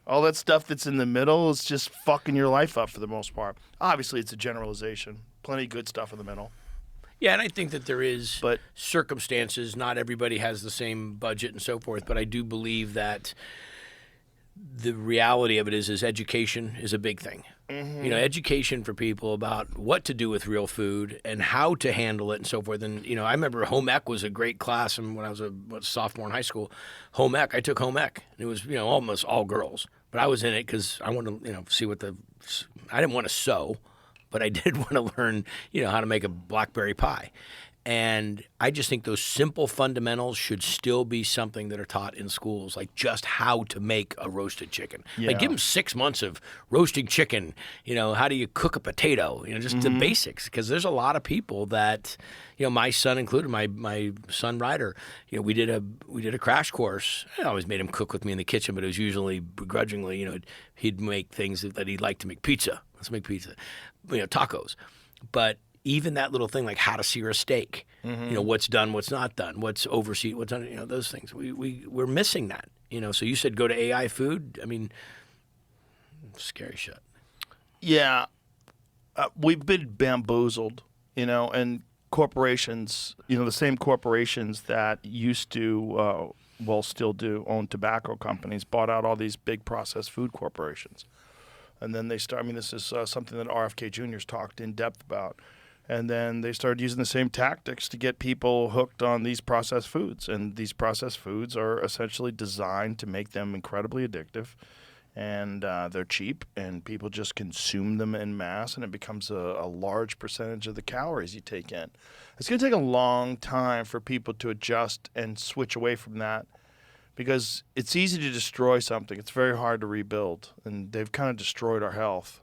All that stuff that's in the middle is just fucking your life up for the most part. Obviously, it's a generalization. Plenty of good stuff in the middle. Yeah, and I think that there is But circumstances. Not everybody has the same budget and so forth, but I do believe that the reality of it is education is a big thing. You know, education for people about what to do with real food and how to handle it and so forth. And, you know, I remember home ec was a great class and when I was a sophomore in high school. Home ec, I took home ec. It was, you know, almost all girls. But I was in it because I wanted to, you know, see what I didn't want to sew, but I did want to learn, you know, how to make a blackberry pie. And I just think those simple fundamentals should still be something that are taught in schools, like just how to make a roasted chicken. Like give them 6 months of roasting chicken. You know, how do you cook a potato? You know, just the basics. Because there's a lot of people that, you know, my son included, my son Ryder. You know, we did a crash course. I always made him cook with me in the kitchen, but it was usually begrudgingly. You know, he'd make things that he'd like to make pizza. Let's make pizza. You know, tacos, but even that little thing like how to sear a steak, you know, what's done, what's not done, what's overseas, what's done, you know, those things. We're missing that, you know. So you said go to AI food. I mean, scary shit. yeah, we've been bamboozled, you know, and corporations, you know, the same corporations that used to, well, still do own tobacco companies, bought out all these big processed food corporations. And then they start, I mean, this is something that RFK Jr.'s talked in depth about. And then they started using the same tactics to get people hooked on these processed foods. And these processed foods are essentially designed to make them incredibly addictive. And they're cheap, and people just consume them en masse, and it becomes a large percentage of the calories you take in. It's going to take a long time for people to adjust and switch away from that because it's easy to destroy something. It's very hard to rebuild, and they've kind of destroyed our health.